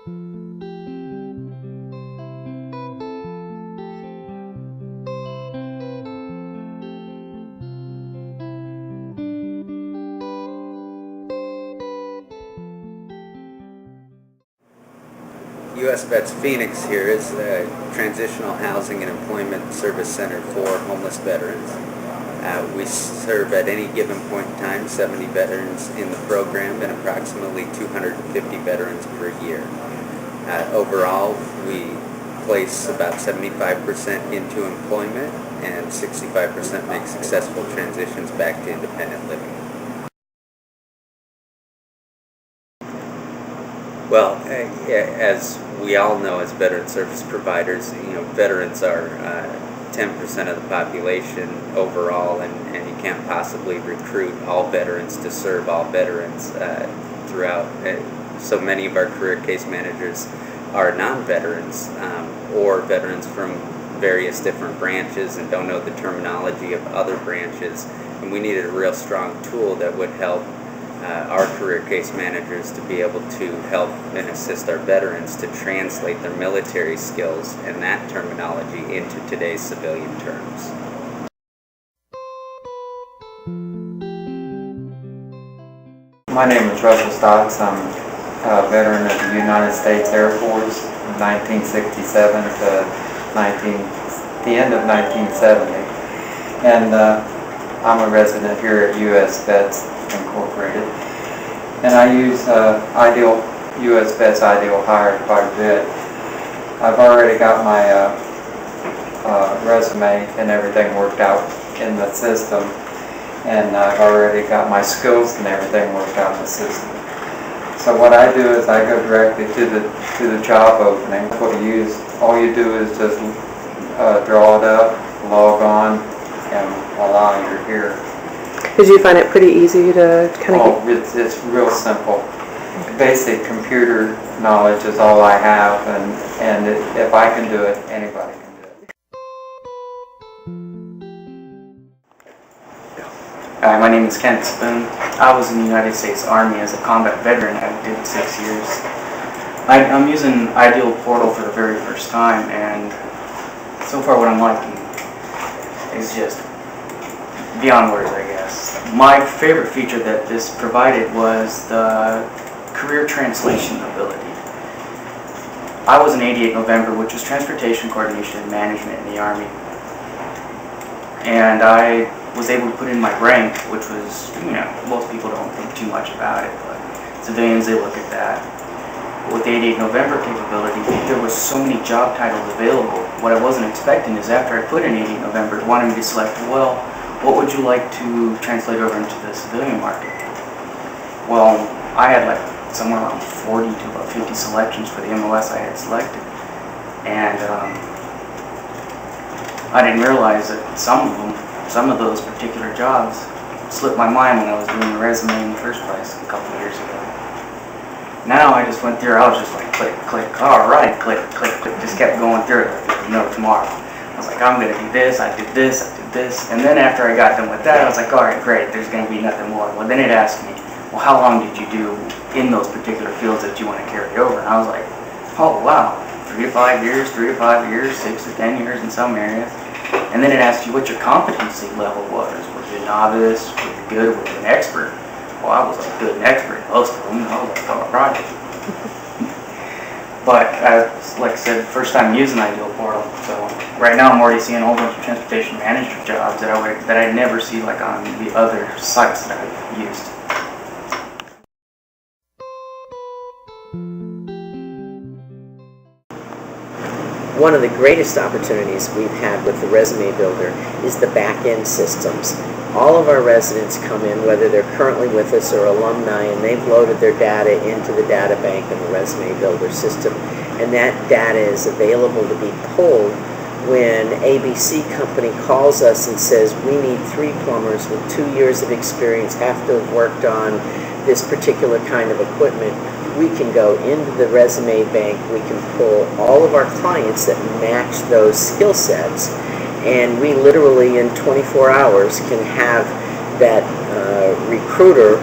U.S. Vets Phoenix here is a transitional housing and employment service center for homeless veterans. We serve at any given point in time 70 veterans in the program and approximately 250 veterans per year. Overall, we place about 75% into employment and 65% make successful transitions back to independent living. Well, as we all know as veteran service providers, veterans are 10% of the population overall, and you can't possibly recruit all veterans to serve all veterans throughout. So many of our career case managers are non-veterans or veterans from various different branches and don't know the terminology of other branches, and we needed a real strong tool that would help our career case managers to be able to help and assist our veterans to translate their military skills and that terminology into today's civilian terms. My name is Russell Stocks. I'm a veteran of the United States Air Force from 1967 to the end of 1970. And I'm a resident here at U.S. Vets Incorporated, and I use U.S. Vets Ideal Hire quite a bit. I've already got my resume and everything worked out in the system, and I've already got my skills and everything worked out in the system. So what I do is I go directly to the job opening. What you use, all you do is just draw it up, log on, and voila, you're here. Did you find it pretty easy to kind of it's real simple. Basic computer knowledge is all I have, and if I can do it, anybody can do it. Hi, my name is Kent Spoon. I was in the United States Army as a combat veteran. I did 6 years. I'm using Ideal Portal for the very first time, and so far what I'm liking is just beyond words, I guess. My favorite feature that this provided was the career translation ability. I was in 88 November, which was Transportation Coordination and Management in the Army. And I was able to put in my rank, which was, most people don't think too much about it, but civilians, they look at that. With the 88 November capability, there was so many job titles available. What I wasn't expecting is after I put in 88 November, it wanted me to select, well, what would you like to translate over into the civilian market? Well, I had like somewhere around 40 to about 50 selections for the MOS I had selected. And I didn't realize that some of those particular jobs slipped my mind when I was doing the resume in the first place a couple of years ago. Now I just went through, I was just like click, click, all right, click, click, click, just kept going through it like no tomorrow. I was like, I'm going to do this, I did this, I did this. And then after I got done with that, I was like, all right, great, there's going to be nothing more. Well, then it asked me, well, how long did you do in those particular fields that you want to carry over? And I was like, oh, wow, 3 to 5 years, 3 to 5 years, 6 to 10 years in some areas. And then it asked you what your competency level was. Was you a novice? Was you good? Was you an expert? Well, I was a good expert in most of them. I was like, oh, project. But like I said, first time using Ideal Portal. So right now I'm already seeing a whole bunch of transportation manager jobs that I never see like on the other sites that I've used. One of the greatest opportunities we've had with the Resume Builder is the back-end systems. All of our residents come in, whether they're currently with us or alumni, and they've loaded their data into the data bank in the Resume Builder system, and that data is available to be pulled when ABC Company calls us and says, we need 3 plumbers with 2 years of experience, have to have worked on this particular kind of equipment. We can go into the resume bank, we can pull all of our clients that match those skill sets, and we literally in 24 hours can have that recruiter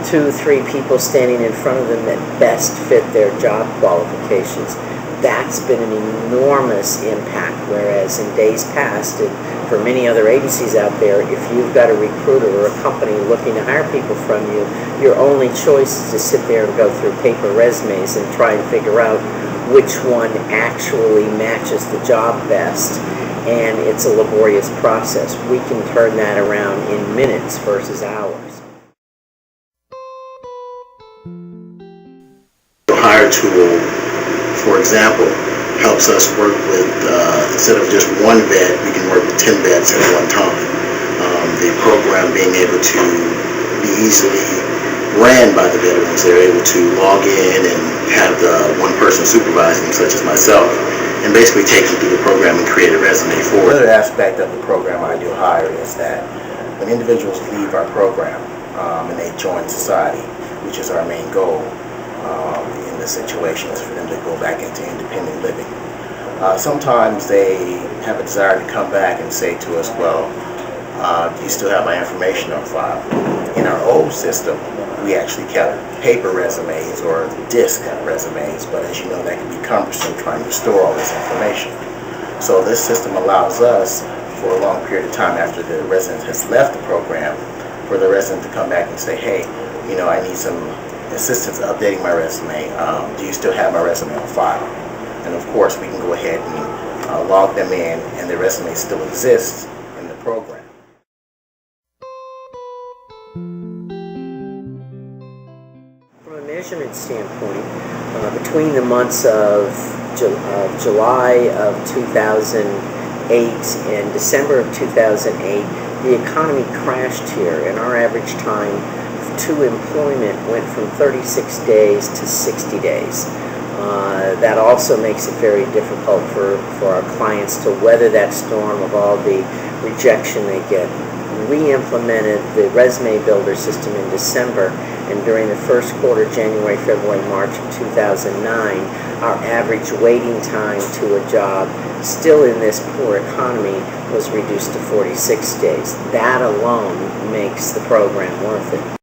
2, 3 people standing in front of them that best fit their job qualifications. That's been an enormous impact, whereas in days past, and for many other agencies out there, if you've got a recruiter or a company looking to hire people from you, your only choice is to sit there and go through paper resumes and try and figure out which one actually matches the job best. And it's a laborious process. We can turn that around in minutes versus hours. The hire tool, for example, helps us work with, instead of just one vet, we can work with 10 vets at one time. The program being able to be easily ran by the veterans. They're able to log in and have one person supervising them, such as myself, and basically take them through the program and create a resume for it. Another aspect of the program I do hire is that when individuals leave our program and they join society, which is our main goal in this situation, is for them to go back into independent living. Sometimes they have a desire to come back and say to us, well, do you still have my information on file? In our old system, we actually kept paper resumes or disc resumes, but as you know, that can be cumbersome trying to store all this information. So this system allows us, for a long period of time after the resident has left the program, for the resident to come back and say, hey, I need some assistance updating my resume. Do you still have my resume on file? And of course, we can go ahead and log them in, and the resume still exists in the program. From a measurement standpoint, between the months of July of 2008 and December of 2008, the economy crashed here, and our average time to employment went from 36 days to 60 days. That also makes it very difficult for our clients to weather that storm of all the rejection they get. We implemented the resume builder system in December, and during the first quarter, January, February, March of 2009, our average waiting time to a job, still in this poor economy, was reduced to 46 days. That alone makes the program worth it.